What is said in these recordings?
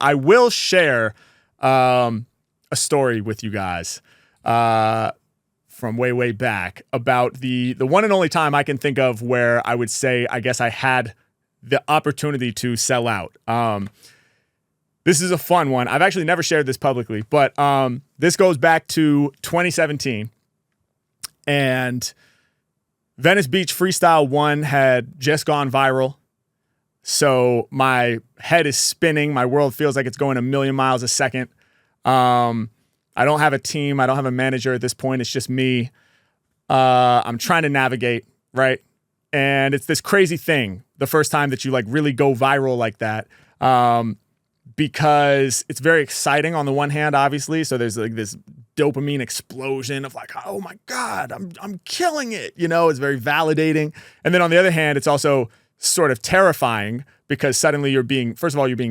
I will share a story with you guys from way back about the one and only time I can think of where I would say, I guess I had the opportunity to sell out. This is a fun one. I've actually never shared this publicly, but this goes back to 2017. And Venice Beach Freestyle 1 had just gone viral. So my head is spinning. My world feels like it's going a million miles a second. I don't have a team. I don't have a manager at this point. It's just me. I'm trying to navigate, right? And it's this crazy thing, the first time that you like really go viral like that, because it's very exciting on the one hand, obviously. So there's like this dopamine explosion of like, oh my God, I'm killing it. You know, it's very validating. And then on the other hand, it's also sort of terrifying because suddenly you're being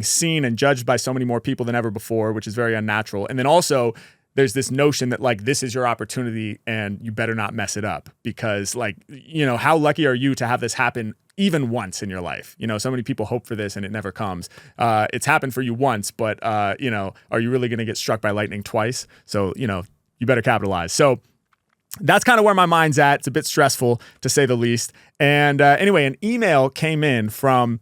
seen and judged by so many more people than ever before, which is very unnatural. And then also there's this notion that like, this is your opportunity and you better not mess it up because like, you know, how lucky are you to have this happen even once in your life? You know, so many people hope for this and it never comes. It's happened for you once, but you know, are you really going to get struck by lightning twice? So, you know, you better capitalize. So that's kind of where my mind's at. It's a bit stressful to say the least. And anyway, an email came in from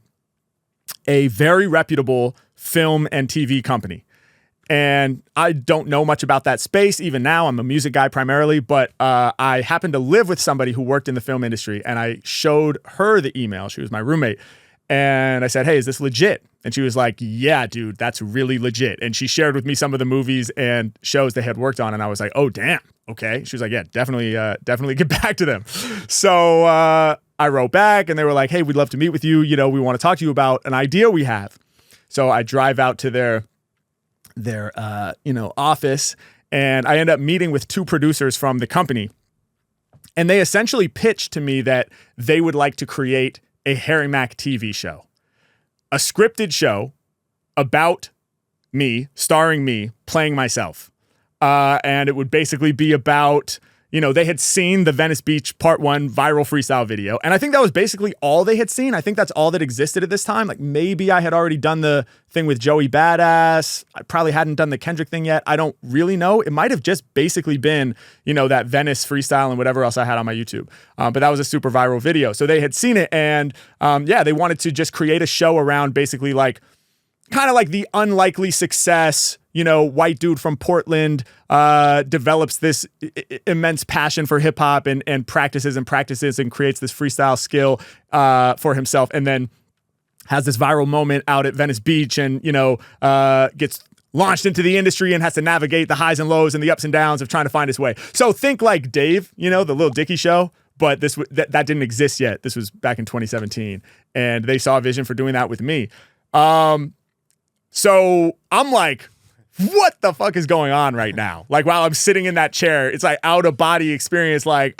a very reputable film and TV company. And I don't know much about that space. Even now, I'm a music guy primarily, but I happened to live with somebody who worked in the film industry, and I showed her the email. She was my roommate. And I said, hey, is this legit? And she was like, yeah, dude, that's really legit. And she shared with me some of the movies and shows they had worked on. And I was like, oh, damn. Okay. She was like, yeah, definitely get back to them. So I wrote back and they were like, hey, we'd love to meet with you. You know, we want to talk to you about an idea we have. So I drive out to their office, and I end up meeting with two producers from the company. And they essentially pitched to me that they would like to create a Harry Mack TV show, a scripted show about me, starring me, playing myself. And it would basically be about, you know, they had seen the Venice Beach Part 1 viral freestyle video. And I think that was basically all they had seen. I think that's all that existed at this time. Like maybe I had already done the thing with Joey Badass. I probably hadn't done the Kendrick thing yet. I don't really know. It might have just basically been, you know, that Venice freestyle and whatever else I had on my YouTube. But that was a super viral video. So they had seen it and they wanted to just create a show around basically like kind of like the unlikely success, you know, white dude from Portland develops this immense passion for hip hop and practices and creates this freestyle skill for himself. And then has this viral moment out at Venice Beach and, you know, gets launched into the industry and has to navigate the highs and lows and the ups and downs of trying to find his way. So think like Dave, you know, the Lil Dicky show. But that didn't exist yet. This was back in 2017. And they saw a vision for doing that with me. So I'm like, what the fuck is going on right now? Like while I'm sitting in that chair, it's like out of body experience. Like,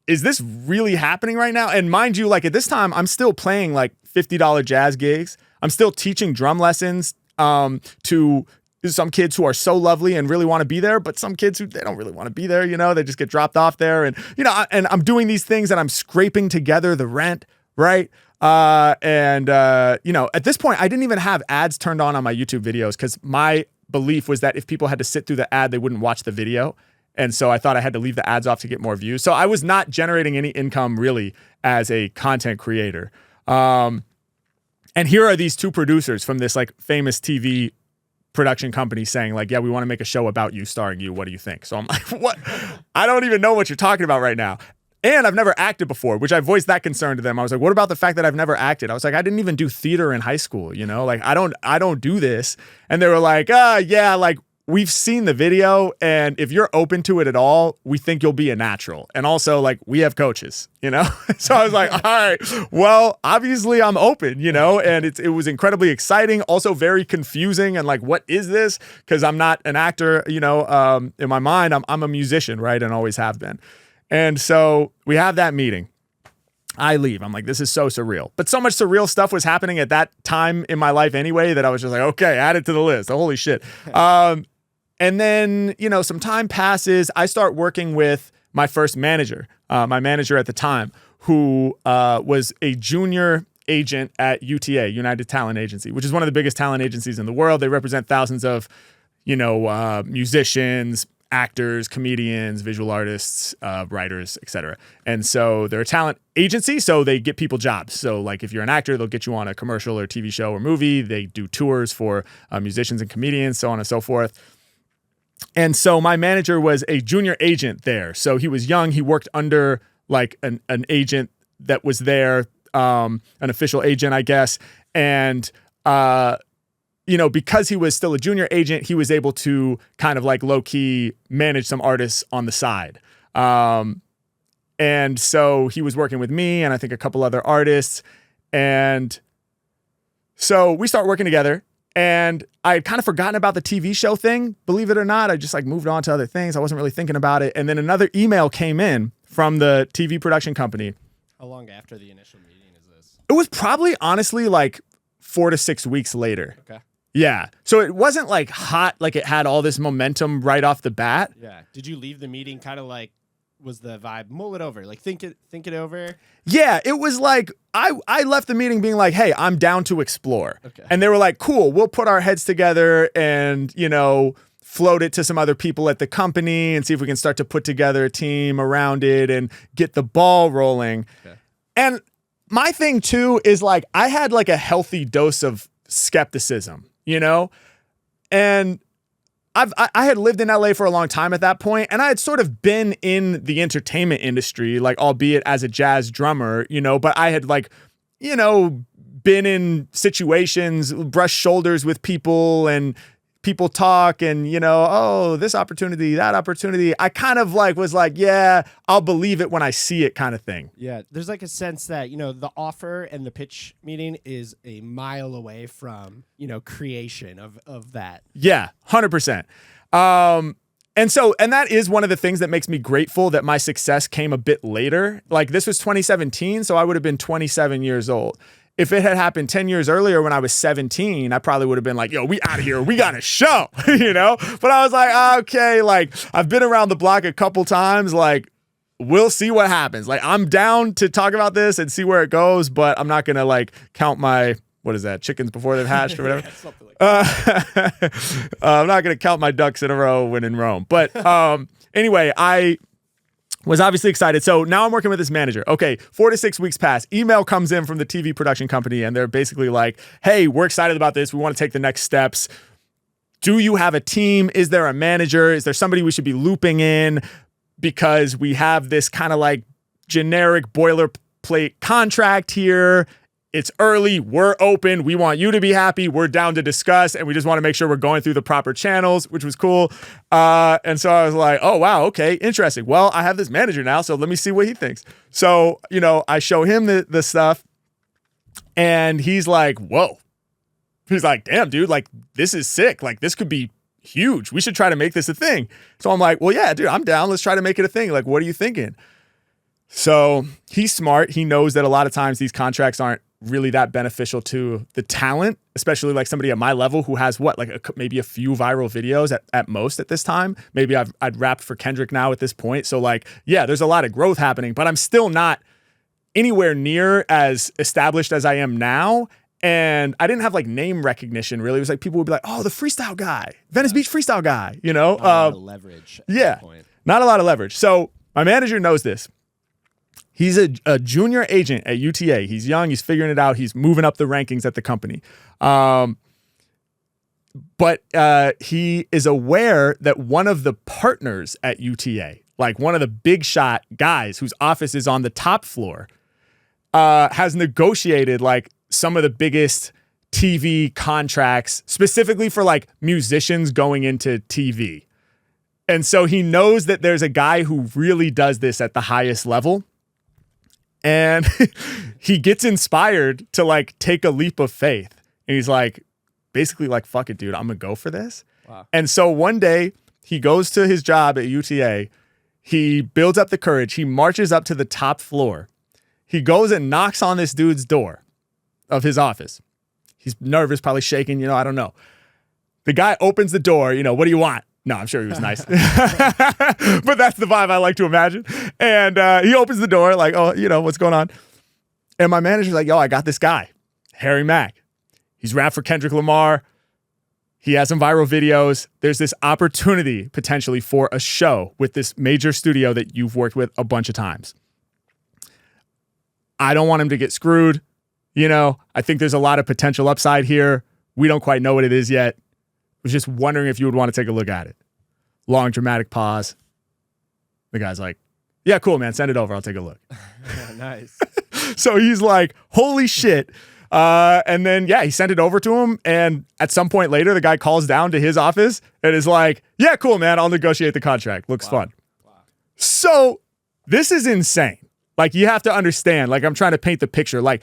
is this really happening right now? And mind you, like at this time, I'm still playing like $50 jazz gigs. I'm still teaching drum lessons to some kids who are so lovely and really want to be there, but some kids who they don't really want to be there. You know, they just get dropped off there. And, you know, and I'm doing these things and I'm scraping together the rent, right? You know, at this point, I didn't even have ads turned on my YouTube videos because my belief was that if people had to sit through the ad, they wouldn't watch the video. And so I thought I had to leave the ads off to get more views. So I was not generating any income really as a content creator. And here are these two producers from this like famous TV production company saying like, yeah, we want to make a show about you, starring you. What do you think? So I'm like, what? I don't even know what you're talking about right now. And I've never acted before, which I voiced that concern to them. I was like, what about the fact that I've never acted? I was like, I didn't even do theater in high school, you know? Like, I don't do this. And they were like, yeah, like we've seen the video and if you're open to it at all, we think you'll be a natural. And also like we have coaches, you know? So I was like, all right, well, obviously I'm open, you know? And it was incredibly exciting, also very confusing and like, what is this? Because I'm not an actor, you know, in my mind, I'm a musician, right? And always have been. And so we have that meeting. I leave. I'm like, this is so surreal. But so much surreal stuff was happening at that time in my life anyway that I was just like, okay, add it to the list. Holy shit. And then, you know, some time passes. I start working with my first manager, my manager at the time, who was a junior agent at UTA, United Talent Agency, which is one of the biggest talent agencies in the world. They represent thousands of, musicians, actors, comedians, visual artists, writers, etc. And so they're a talent agency, so they get people jobs. So like if you're an actor, they'll get you on a commercial or TV show or movie. They do tours for musicians and comedians, so on and so forth. And so my manager was a junior agent there. So he was young. He worked under like an agent that was there, an official agent, I guess. And, because he was still a junior agent, he was able to kind of like low key manage some artists on the side. And so he was working with me and I think a couple other artists. And so we start working together. And I had kind of forgotten about the TV show thing, believe it or not. I just like moved on to other things. I wasn't really thinking about it. And then another email came in from the TV production company. How long after the initial meeting is this? It was probably honestly like 4 to 6 weeks later. Okay. Yeah. So it wasn't like hot, like it had all this momentum right off the bat. Yeah. Did you leave the meeting kind of like, was the vibe, mull it over, like think it over? Yeah, it was like I left the meeting being like, hey, I'm down to explore. Okay. And they were like, cool, we'll put our heads together and, float it to some other people at the company and see if we can start to put together a team around it and get the ball rolling. Okay. And my thing too is like I had like a healthy dose of skepticism, and I had lived in LA for a long time at that point, and I had sort of been in the entertainment industry, like albeit as a jazz drummer, but I had like, been in situations, brushed shoulders with people and people talk and, oh, this opportunity, that opportunity. I kind of like was like, yeah, I'll believe it when I see it kind of thing. Yeah. There's like a sense that, the offer and the pitch meeting is a mile away from, creation of that. Yeah, 100%. And that is one of the things that makes me grateful that my success came a bit later. Like this was 2017, so I would have been 27 years old. If it had happened 10 years earlier when I was 17, I probably would have been like, yo, we out of here. We got a show, But I was like, okay, like I've been around the block a couple times. Like we'll see what happens. Like I'm down to talk about this and see where it goes, but I'm not going to like count my, what is that, chickens before they've hatched or whatever? Yeah, something like that. I'm not going to count my ducks in a row when in Rome. But anyway, I was obviously excited. So now I'm working with this manager. Okay, 4 to 6 weeks pass. Email comes in from the TV production company, and they're basically like, hey, we're excited about this. We want to take the next steps. Do you have a team? Is there a manager? Is there somebody we should be looping in? Because we have this kind of like generic boilerplate contract here. It's early. We're open. We want you to be happy. We're down to discuss. And we just want to make sure we're going through the proper channels, which was cool. And so I was like, oh, wow. Okay. Interesting. Well, I have this manager now, so let me see what he thinks. So, I show him the stuff and he's like, whoa. He's like, damn, dude, like this is sick. Like this could be huge. We should try to make this a thing. So I'm like, well, yeah, dude, I'm down. Let's try to make it a thing. Like, what are you thinking? So he's smart. He knows that a lot of times these contracts aren't really that beneficial to the talent, especially like somebody at my level who has maybe a few viral videos at most at this time. Maybe I'd rapped for Kendrick now at this point. So like, yeah, there's a lot of growth happening, but I'm still not anywhere near as established as I am now. And I didn't have like name recognition really. It was like people would be like, oh, the freestyle guy, Venice Beach freestyle guy, Not a lot of leverage. At that point. Not a lot of leverage. So my manager knows this. He's a junior agent at UTA. He's young. He's figuring it out. He's moving up the rankings at the company. But he is aware that one of the partners at UTA, like one of the big shot guys whose office is on the top floor, has negotiated like some of the biggest TV contracts specifically for like musicians going into TV. And so he knows that there's a guy who really does this at the highest level. And he gets inspired to like take a leap of faith. And he's like, basically like, fuck it, dude, I'm gonna go for this. Wow. And so one day he goes to his job at UTA. He builds up the courage. He marches up to the top floor. He goes and knocks on this dude's door of his office. He's nervous, probably shaking, I don't know. The guy opens the door, what do you want? No, I'm sure he was nice. But that's the vibe I like to imagine. And he opens the door like, oh, what's going on? And my manager's like, yo, I got this guy, Harry Mack. He's rapped for Kendrick Lamar. He has some viral videos. There's this opportunity potentially for a show with this major studio that you've worked with a bunch of times. I don't want him to get screwed. I think there's a lot of potential upside here. We don't quite know what it is yet. Was just wondering if you would want to take a look at it. Long dramatic pause. The guy's like, yeah, cool, man. Send it over. I'll take a look. Nice. So he's like, holy shit. And then, he sent it over to him. And at some point later, the guy calls down to his office and is like, yeah, cool, man. I'll negotiate the contract. Looks fun. Wow. So this is insane. Like, you have to understand, like, I'm trying to paint the picture. Like,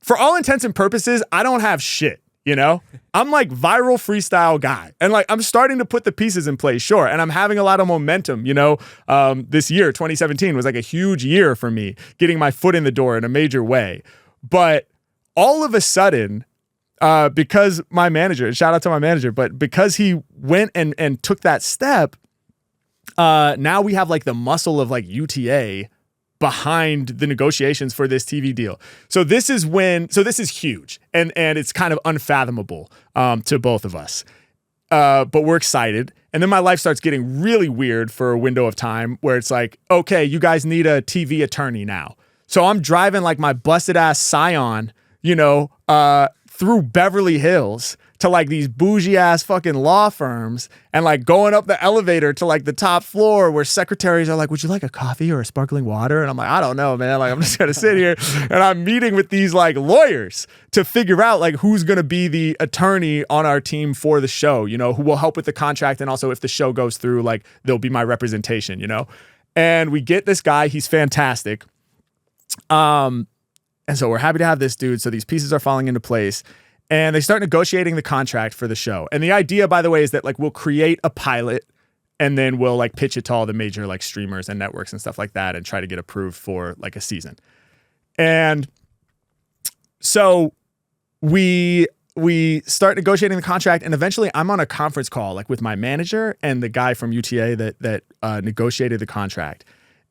for all intents and purposes, I don't have shit. I'm like viral freestyle guy. And like, I'm starting to put the pieces in place. Sure. And I'm having a lot of momentum, this year, 2017 was like a huge year for me, getting my foot in the door in a major way. But all of a sudden, because my manager, shout out to my manager, but because he went and took that step, now we have like the muscle of like UTA behind the negotiations for this TV deal. So this is huge and it's kind of unfathomable to both of us. But we're excited. And then my life starts getting really weird for a window of time where it's like, okay, you guys need a TV attorney now. So I'm driving like my busted ass Scion, through Beverly Hills to like these bougie ass fucking law firms and like going up the elevator to like the top floor where secretaries are like, would you like a coffee or a sparkling water? And I'm like, I don't know, man. Like, I'm just going to sit here and I'm meeting with these like lawyers to figure out like who's going to be the attorney on our team for the show, who will help with the contract. And also if the show goes through, like they'll be my representation, and we get this guy. He's fantastic. And so we're happy to have this dude. So these pieces are falling into place and they start negotiating the contract for the show. And the idea, by the way, is that like we'll create a pilot and then we'll like pitch it to all the major like streamers and networks and stuff like that and try to get approved for like a season. And so we start negotiating the contract and eventually I'm on a conference call like with my manager and the guy from UTA that negotiated the contract.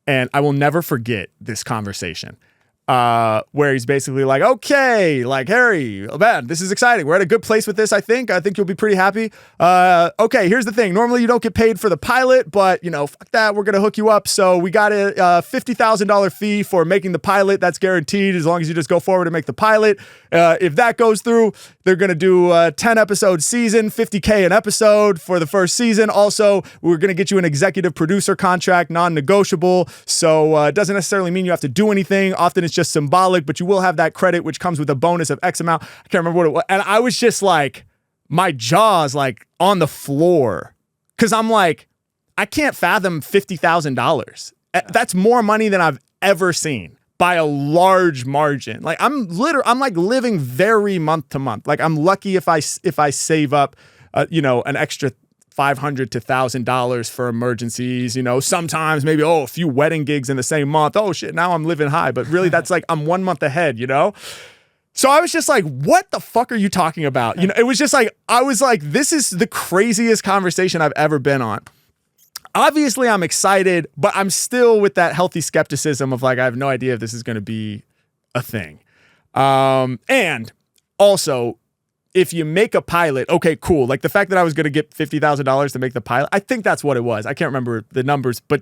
And I will never forget this conversation. Where he's basically like, okay, like, Harry, man, this is exciting. We're at a good place with this, I think. I think you'll be pretty happy. Okay, here's the thing. Normally you don't get paid for the pilot, but, fuck that. We're going to hook you up. So we got a $50,000 fee for making the pilot. That's guaranteed as long as you just go forward and make the pilot. If that goes through, they're going to do a 10-episode season, $50K an episode for the first season. Also, we're going to get you an executive producer contract, non-negotiable. So it doesn't necessarily mean you have to do anything. Often it's just symbolic, but you will have that credit, which comes with a bonus of X amount. I can't remember what it was. And I was just like, my jaw's like on the floor. Cause I'm like, I can't fathom $50,000. That's more money than I've ever seen by a large margin. Like I'm like living very month to month. Like I'm lucky if I save up, an extra $500 to $1,000 for emergencies, sometimes maybe, a few wedding gigs in the same month. Oh shit, now I'm living high. But really that's like, I'm 1 month ahead, So I was just like, what the fuck are you talking about? It was just like, I was like, this is the craziest conversation I've ever been on. Obviously I'm excited, but I'm still with that healthy skepticism of like, I have no idea if this is going to be a thing. And also, if you make a pilot, okay, cool. Like the fact that I was going to get $50,000 to make the pilot, I think that's what it was. I can't remember the numbers, but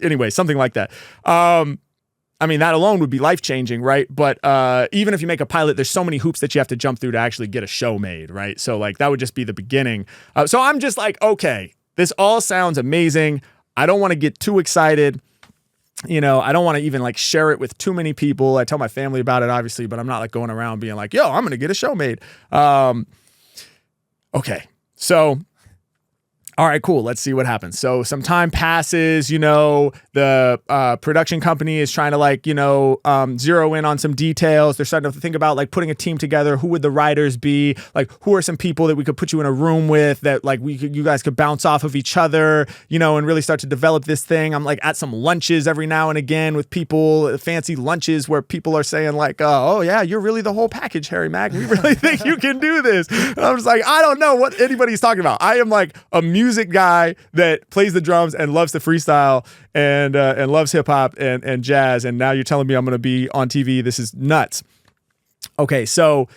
anyway, something like that. I mean, that alone would be life-changing, right? But even if you make a pilot, there's so many hoops that you have to jump through to actually get a show made, right? So like that would just be the beginning. So I'm just like, okay, this all sounds amazing. I don't want to get too excited. I don't want to even like share it with too many people. I tell my family about it, obviously, but I'm not like going around being like, yo, I'm going to get a show made. Okay. So, all right, cool. Let's see what happens. So some time passes, the production company is trying to like, zero in on some details. They're starting to think about like putting a team together. Who would the writers be? Like, who are some people that we could put you in a room with that like you guys could bounce off of each other, and really start to develop this thing. I'm like at some lunches every now and again with people, fancy lunches where people are saying like, oh yeah, you're really the whole package, Harry Mack. We really think you can do this. And I'm just like, I don't know what anybody's talking about. I am like amused music guy that plays the drums and loves to freestyle and loves hip hop and jazz. And now you're telling me I'm going to be on TV. This is nuts. Okay, so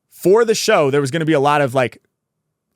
for the show, there was going to be a lot of like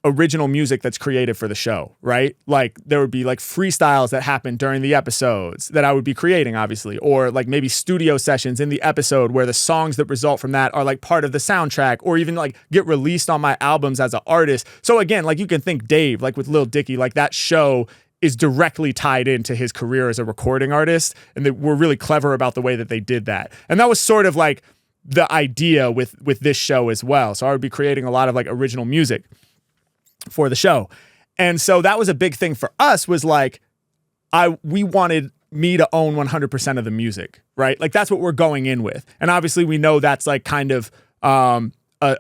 original music that's created for the show, right? Like there would be like freestyles that happen during the episodes that I would be creating, obviously, or like maybe studio sessions in the episode where the songs that result from that are like part of the soundtrack or even like get released on my albums as an artist. So again, like you can think Dave, like with Lil Dicky, like that show is directly tied into his career as a recording artist. And they were really clever about the way that they did that. And that was sort of like the idea with this show as well. So I would be creating a lot of like original music for the show. And so that was a big thing for us was like, we wanted me to own 100% of the music, right? Like that's what we're going in with. And obviously we know that's like kind of a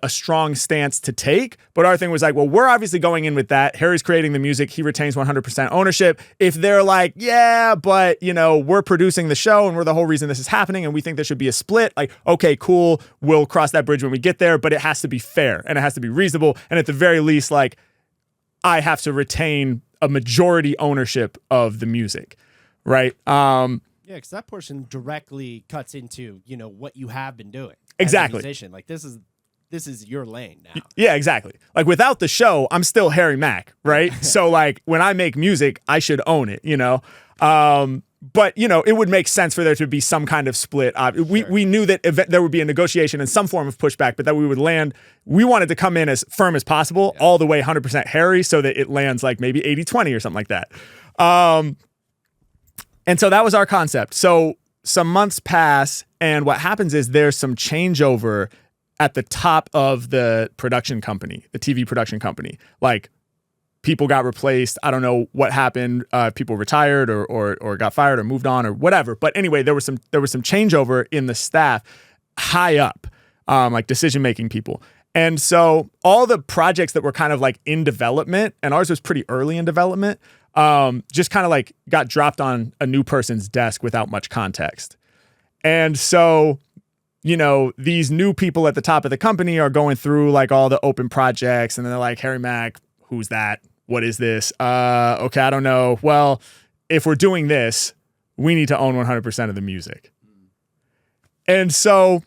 strong stance to take. But our thing was like, well, we're obviously going in with that. Harry's creating the music. He retains 100% ownership. If they're like, yeah, but you know, we're producing the show and we're the whole reason this is happening and we think there should be a split, like, okay, cool. We'll cross that bridge when we get there, but it has to be fair and it has to be reasonable. And at the very least, like, I have to retain a majority ownership of the music, right? Yeah, because that portion directly cuts into, you know, what you have been doing. Exactly. As a musician. Like this is your lane now. Yeah, exactly. Like without the show, I'm still Harry Mack, right? So like when I make music, I should own it, you know? But, you know, it would make sense for there to be some kind of split. We knew that there would be a negotiation and some form of pushback, but that we would land. We wanted to come in as firm as possible, all the way 100% Harry, so that it lands like maybe 80-20 or something like that. And so that was our concept. So some months pass, and what happens is there's some changeover at the top of the production company, the TV production company. Like, people got replaced. I don't know what happened. People retired or got fired or moved on or whatever. But anyway, there was some changeover in the staff high up, like decision-making people. And so all the projects that were kind of like in development, and ours was pretty early in development, just kind of like got dropped on a new person's desk without much context. And so, you know, these new people at the top of the company are going through like all the open projects, and they're like, Harry Mack, who's that? What is this? Okay, I don't know. Well, if we're doing this, we need to own 100% of the music. And so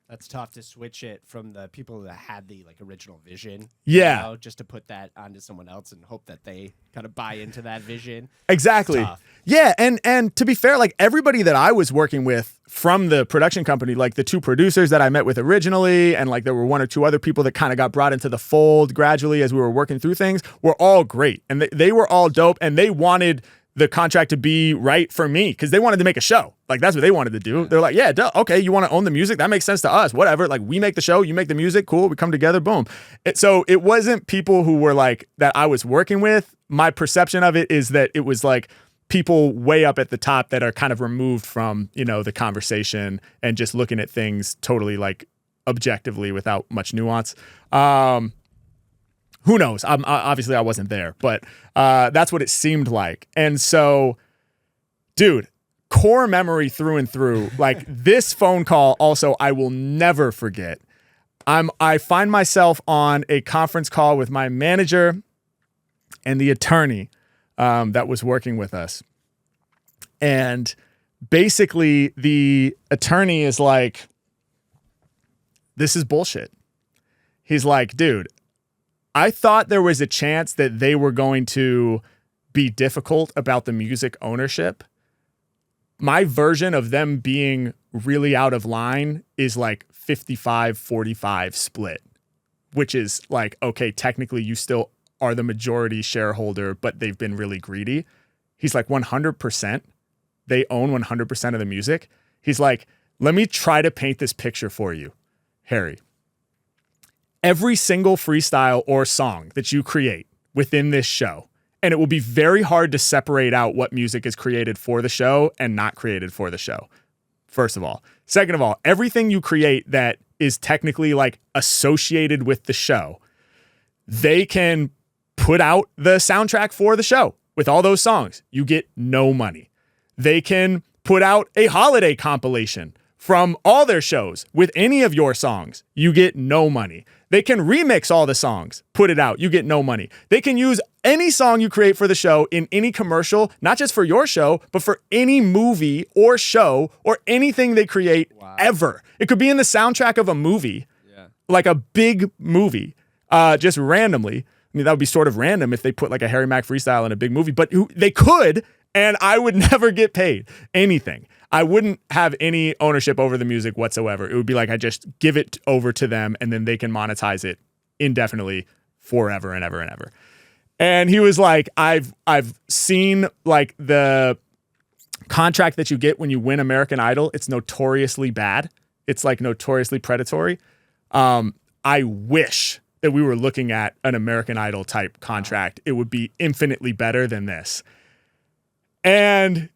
that's tough to switch it from the people that had the like original vision. Yeah. You know, just to put that onto someone else and hope that they kind of buy into that vision. Exactly. Yeah. And to be fair, like everybody that I was working with from the production company, like the two producers that I met with originally, and like there were one or two other people that kind of got brought into the fold gradually as we were working through things, were all great. And they were all dope, and they wanted the contract to be right for me because they wanted to make a show. Like that's what they wanted to do. They're like, yeah, okay, you want to own the music? That makes sense to us. Whatever. Like we make the show, you make the music. Cool. We come together. Boom. So it wasn't people who were like that I was working with. My perception of it is that it was like people way up at the top that are kind of removed from, you know, the conversation and just looking at things totally like objectively without much nuance. Who knows? Obviously I wasn't there, but that's what it seemed like. And so, dude, core memory through and through. Like this phone call also I will never forget. I find myself on a conference call with my manager and the attorney that was working with us. And basically the attorney is like, this is bullshit. He's like, dude, I thought there was a chance that they were going to be difficult about the music ownership. My version of them being really out of line is like 55-45 split, which is like, okay, technically you still are the majority shareholder, but they've been really greedy. He's like 100%. They own 100% of the music. He's like, let me try to paint this picture for you, Harry. Every single freestyle or song that you create within this show, and it will be very hard to separate out what music is created for the show and not created for the show, first of all. Second of all, everything you create that is technically like associated with the show, they can put out the soundtrack for the show with all those songs. You get no money. They can put out a holiday compilation from all their shows with any of your songs. You get no money. They can remix all the songs, put it out. You get no money. They can use any song you create for the show in any commercial, not just for your show, but for any movie or show or anything they create ever. It could be in the soundtrack of a movie, like a big movie, just randomly. I mean, that would be sort of random if they put like a Harry Mack freestyle in a big movie, but they could, and I would never get paid anything. I wouldn't have any ownership over the music whatsoever. It would be like I just give it over to them, and then they can monetize it indefinitely forever and ever and ever. And he was like, I've seen like the contract that you get when you win American Idol. It's notoriously bad. It's like notoriously predatory. I wish that we were looking at an American Idol type contract. It would be infinitely better than this. And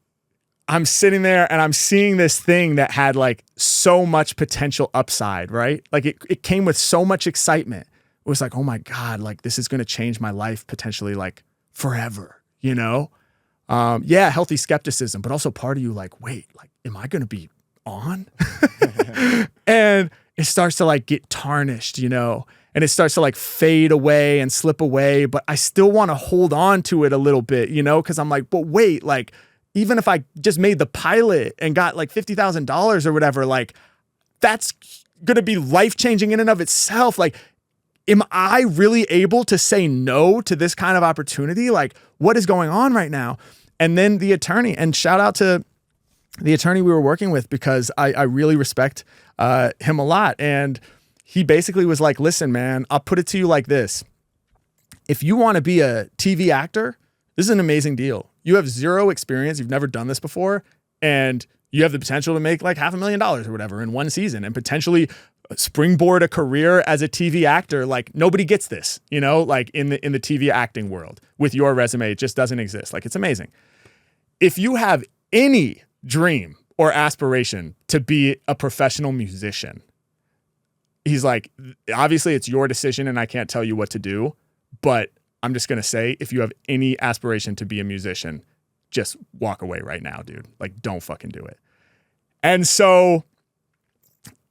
I'm sitting there and I'm seeing this thing that had like so much potential upside, right? Like it came with so much excitement. It was like, oh my God, like this is going to change my life potentially like forever, you know? Yeah, healthy skepticism, but also part of you like, wait, like, am I going to be on? And it starts to like get tarnished, you know? And it starts to like fade away and slip away, but I still want to hold on to it a little bit, you know? Cause I'm like, but wait, like, even if I just made the pilot and got like $50,000 or whatever, like that's going to be life-changing in and of itself. Like, am I really able to say no to this kind of opportunity? Like, what is going on right now? And then the attorney, and shout out to the attorney we were working with, because I really respect him a lot. And he basically was like, listen, man, I'll put it to you like this. If you want to be a TV actor, this is an amazing deal. You have zero experience. You've never done this before. And you have the potential to make like $500,000 or whatever in one season and potentially springboard a career as a TV actor. Like nobody gets this, you know, like in the TV acting world with your resume. It just doesn't exist. Like it's amazing. If you have any dream or aspiration to be a professional musician, he's like, obviously it's your decision and I can't tell you what to do, but I'm just going to say, if you have any aspiration to be a musician, just walk away right now, dude. Like, don't fucking do it. And so,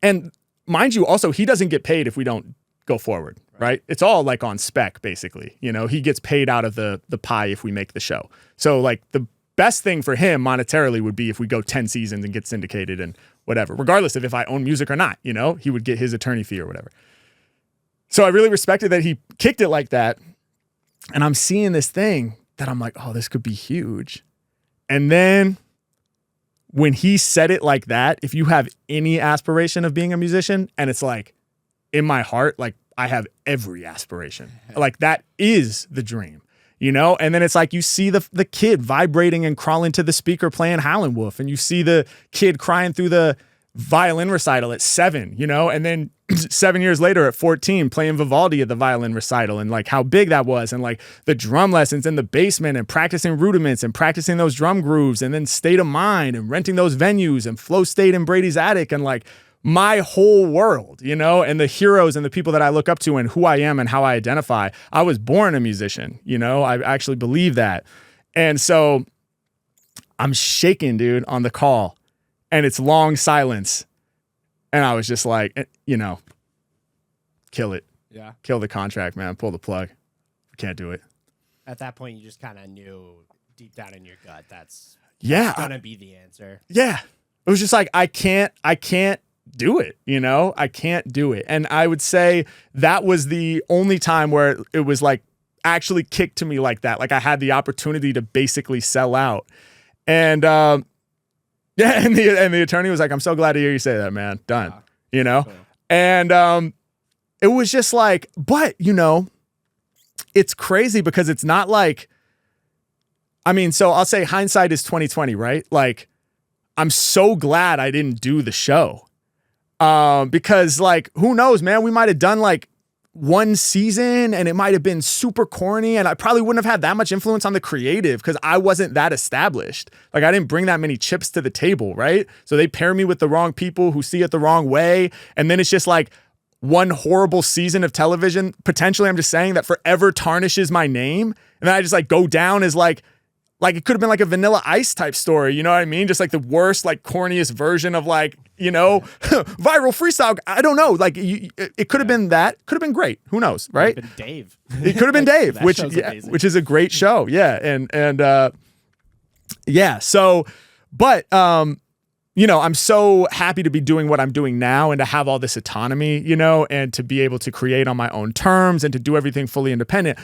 and mind you, also, he doesn't get paid if we don't go forward, right? It's all like on spec, basically. You know, he gets paid out of the pie if we make the show. So like the best thing for him monetarily would be if we go 10 seasons and get syndicated and whatever, regardless of if I own music or not, you know, he would get his attorney fee or whatever. So I really respected that he kicked it like that. And I'm seeing this thing that I'm like, oh, this could be huge. And then when he said it like that, if you have any aspiration of being a musician, and it's like in my heart, like I have every aspiration, like that is the dream, you know? And then it's like, you see the kid vibrating and crawling to the speaker playing Howlin' Wolf, and you see the kid crying through the violin recital at 7, you know? And then 7 years later at 14 playing Vivaldi at the violin recital, and like how big that was, and like the drum lessons in the basement and practicing rudiments and practicing those drum grooves, and then State of Mind and renting those venues and Flow State in Brady's attic, and like my whole world, you know, and the heroes and the people that I look up to and who I am and how I identify. I was born a musician, you know, I actually believe that. And so I'm shaking, dude, on the call, and it's long silence. And I was just like, you know, kill it. Yeah. Kill the contract, man. Pull the plug. We can't do it. At that point, you just kind of knew deep down in your gut that's gonna be the answer. Yeah. It was just like, I can't do it, you know? I can't do it. And I would say that was the only time where it was like actually kicked to me like that. Like I had the opportunity to basically sell out. And yeah, and the attorney was like, I'm so glad to hear you say that, man. Done. You know? Cool. And it was just like, but, you know, it's crazy because it's not like, I mean, so I'll say hindsight is 2020, right? Like, I'm so glad I didn't do the show. Because like, who knows, man? We might have done like one season and it might have been super corny, and I probably wouldn't have had that much influence on the creative because I wasn't that established. Like I didn't bring that many chips to the table, right? So they pair me with the wrong people who see it the wrong way. And then it's just like one horrible season of television, potentially, I'm just saying, that forever tarnishes my name. And then I just like go down as like Like it could have been like a Vanilla Ice type story, you know what I mean? Just like the worst, like corniest version of like, viral freestyle. I don't know. Like it could have been that. Could have been great. Who knows, right? Could have been Dave. It could have been Dave, That which show's amazing. which is a great show. Yeah, and yeah. So, but I'm so happy to be doing what I'm doing now and to have all this autonomy, and to be able to create on my own terms and to do everything fully independent.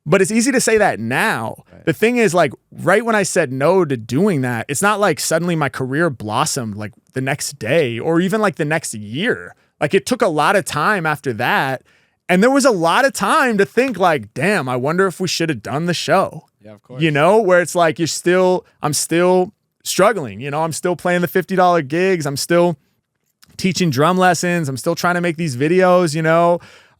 But it's easy to say that now. Right. The thing is, like, right when I said no to doing that, it's not like suddenly my career blossomed like the next day or even like the next year. Like it took a lot of time after that. And there was a lot of time to think like, damn, I wonder if we should have done the show. Yeah, of course. Where it's like I'm still struggling. I'm still playing the $50 gigs. I'm still teaching drum lessons. I'm still trying to make these videos,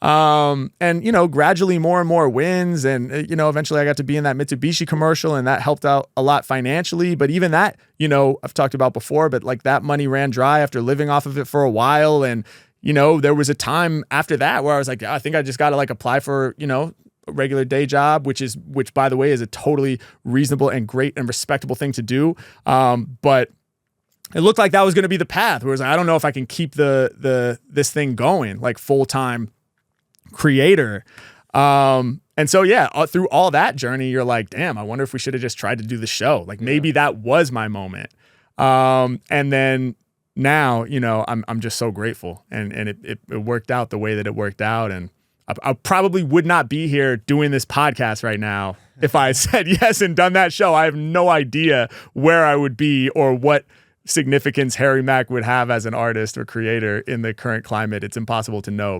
and gradually more and more wins. And, eventually I got to be in that Mitsubishi commercial and that helped out a lot financially. But even that, I've talked about before, but like that money ran dry after living off of it for a while. And, there was a time after that where I was like, I think I just got to like apply for, a regular day job, which by the way is a totally reasonable and great and respectable thing to do. But it looked like that was going to be the path. Whereas I don't know if I can keep this thing going like full-time creator. And so, yeah, through all that journey, you're like, damn, I wonder if we should have just tried to do the show. Like maybe that was my moment. And then now, I'm just so grateful and it worked out the way that it worked out. And I probably would not be here doing this podcast right now if I said yes and done that show. I have no idea where I would be or what significance Harry Mack would have as an artist or creator in the current climate. It's impossible to know.